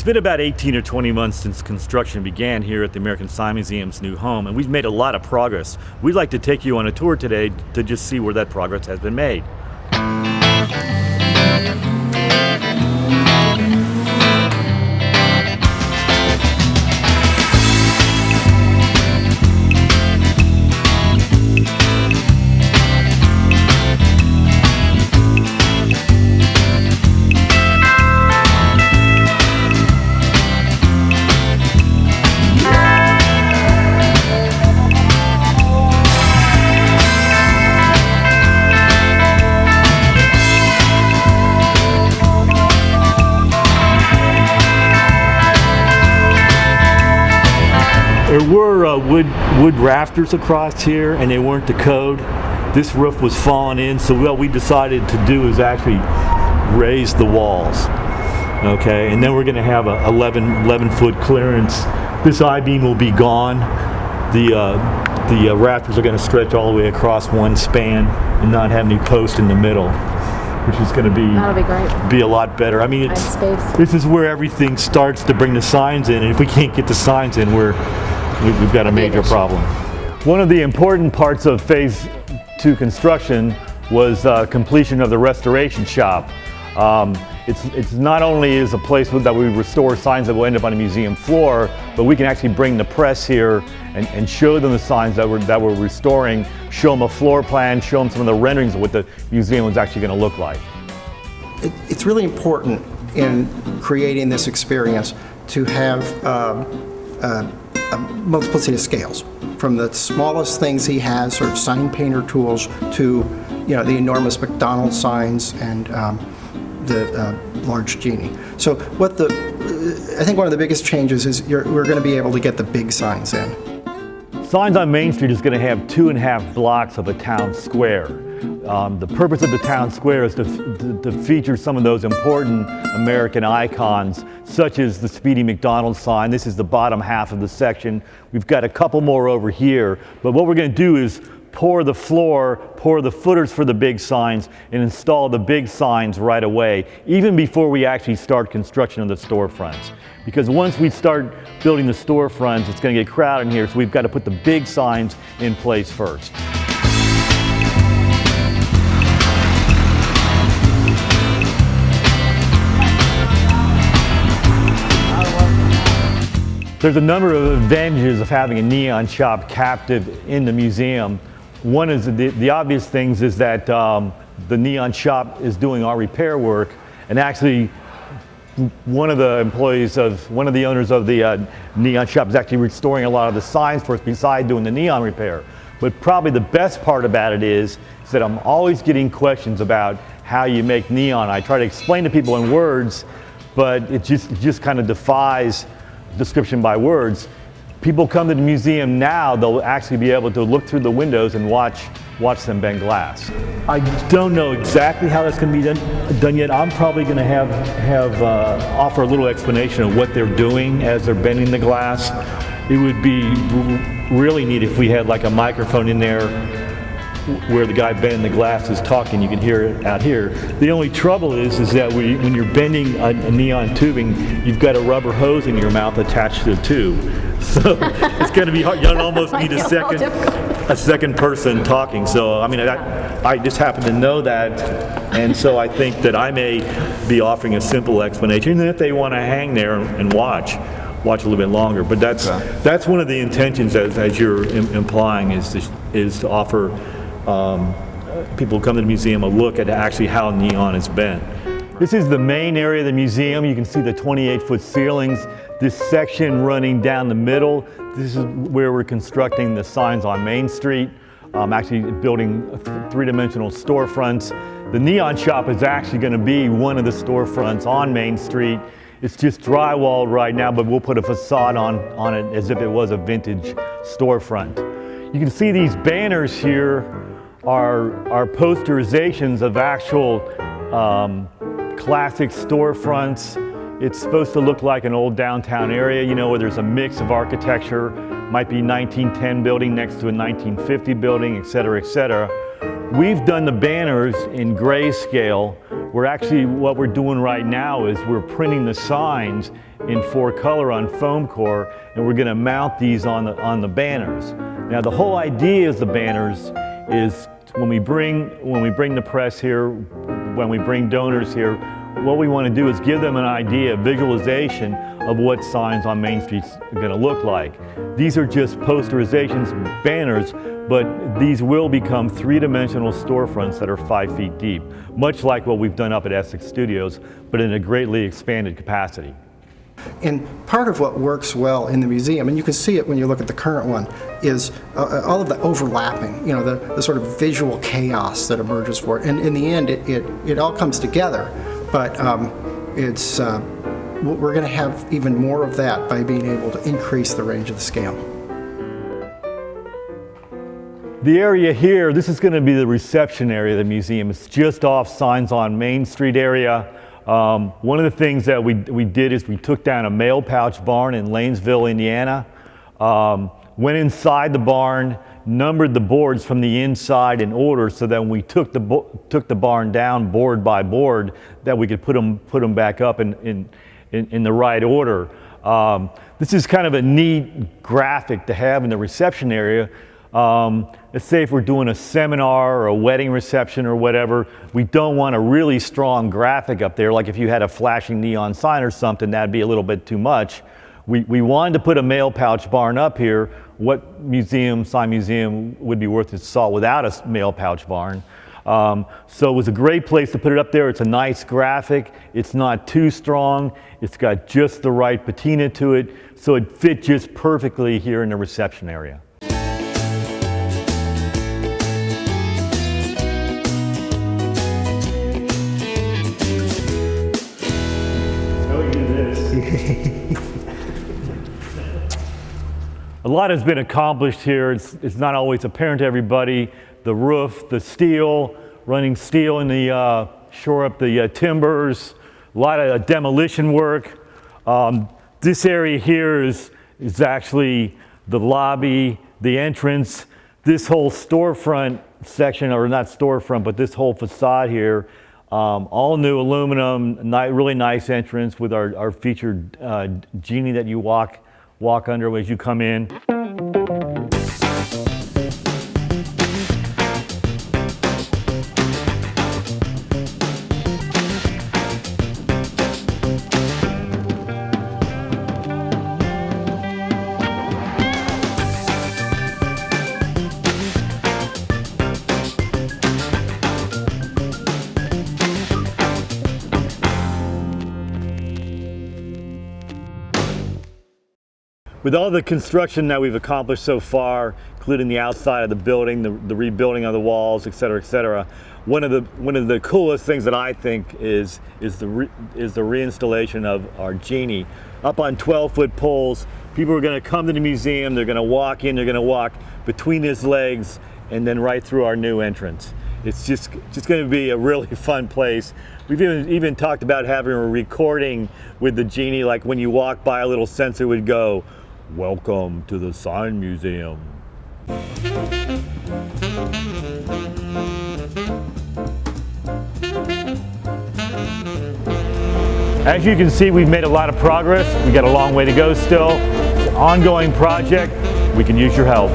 It's been about 18 or 20 months since construction began here at the American Sign Museum's new home, and we've made a lot of progress. We'd like to take you on a tour today to just see where that progress has been made. There were wood rafters across here, and they weren't to code. This roof was falling in, so what we decided to do is actually raise the walls. Okay, and then we're going to have a 11-foot clearance. This I-beam will be gone. The rafters are going to stretch all the way across one span and not have any post in the middle, which is going to that'll be great. Be a lot better. I mean, this is where everything starts to bring the signs in, and if we can't get the signs in, we've got a major problem. One of the important parts of Phase 2 construction was completion of the restoration shop. It's not only is a place that we restore signs that will end up on the museum floor, but we can actually bring the press here and show them the signs that we're restoring, show them a floor plan, show them some of the renderings of what the museum is actually going to look like. It's really important in creating this experience to have a multiplicity of scales, from the smallest things he has, sort of sign painter tools, to the enormous McDonald's signs and the large genie. So I think one of the biggest changes is we're going to be able to get the big signs in. Signs on Main Street is going to have 2.5 blocks of a town square. The purpose of the town square is to feature some of those important American icons, such as the Speedy McDonald's sign. This is the bottom half of the section. We've got a couple more over here, but what we're going to do is pour the floor, pour the footers for the big signs, and install the big signs right away, even before we actually start construction of the storefronts. Because once we start building the storefronts, it's going to get crowded in here, so we've got to put the big signs in place first. There's a number of advantages of having a neon shop captive in the museum. One is the obvious things is that the neon shop is doing our repair work, and actually one of the owners of the neon shop is actually restoring a lot of the signs for us besides doing the neon repair. But probably the best part about it is that I'm always getting questions about how you make neon. I try to explain to people in words, but it just kind of defies description by words. People come to the museum now, they'll actually be able to look through the windows and watch them bend glass. I don't know exactly how that's going to be done yet. I'm probably going to offer a little explanation of what they're doing as they're bending the glass. It would be really neat if we had like a microphone in there where the guy bending the glass is talking. You can hear it out here. The only trouble is that when you're bending a neon tubing, you've got a rubber hose in your mouth attached to the tube. So it's going to be hard. You almost need a second person talking. So I mean, I just happen to know that, and so I think that I may be offering a simple explanation. And if they want to hang there and watch a little bit longer. But that's one of the intentions, as you're implying, is to offer people who come to the museum a look at actually how neon is bent. This is the main area of the museum. You can see the 28-foot ceilings. This section running down the middle, this is where we're constructing the signs on Main Street, actually building three-dimensional storefronts. The neon shop is actually going to be one of the storefronts on Main Street. It's just drywalled right now, but we'll put a facade on it as if it was a vintage storefront. You can see these banners here are posterizations of actual classic storefronts. It's supposed to look like an old downtown area, where there's a mix of architecture, might be 1910 building next to a 1950 building, et cetera, et cetera. We've done the banners in grayscale We're actually, what we're doing right now is we're printing the signs in 4-color on foam core, and we're gonna mount these on the banners. Now the whole idea is the banners is when we bring the press here, when we bring donors here, what we want to do is give them an idea, a visualization of what signs on Main Street are going to look like. These are just posterizations, banners, but these will become 3-dimensional storefronts that are 5 feet deep, much like what we've done up at Essex Studios, but in a greatly expanded capacity. And part of what works well in the museum, and you can see it when you look at the current one, is all of the overlapping, you know, the sort of visual chaos that emerges for it. And in the end, it all comes together, but we're going to have even more of that by being able to increase the range of the scale. The area here, this is going to be the reception area of the museum. It's just off Signs on Main Street area. One of the things that we did is we took down a mail pouch barn in Lanesville, Indiana, went inside the barn, numbered the boards from the inside in order so that when we took the barn down board by board, that we could put them back up in the right order. This is kind of a neat graphic to have in the reception area. Let's say if we're doing a seminar or a wedding reception or whatever, we don't want a really strong graphic up there. Like if you had a flashing neon sign or something, that'd be a little bit too much. We wanted to put a mail pouch barn up here. What sign museum would be worth its salt without a mail pouch barn? So it was a great place to put it up there. It's a nice graphic. It's not too strong. It's got just the right patina to it. So it fit just perfectly here in the reception area. A lot has been accomplished here. It's not always apparent to everybody. The roof, the steel, running steel in the shore up the timbers, a lot of demolition work. This area here is actually the lobby, the entrance. This whole storefront section, or not storefront, but this whole facade here, all new aluminum, really nice entrance with our featured genie that you walk under as you come in. With all the construction that we've accomplished so far, including the outside of the building, the rebuilding of the walls, et cetera, one of the coolest things that I think is the reinstallation of our genie up on 12-foot poles. People are going to come to the museum. They're going to walk in. They're going to walk between his legs and then right through our new entrance. It's just going to be a really fun place. We've even talked about having a recording with the genie, like when you walk by, a little sensor would go, "Welcome to the Sign Museum." As you can see, we've made a lot of progress. We got a long way to go still. It's an ongoing project. We can use your help.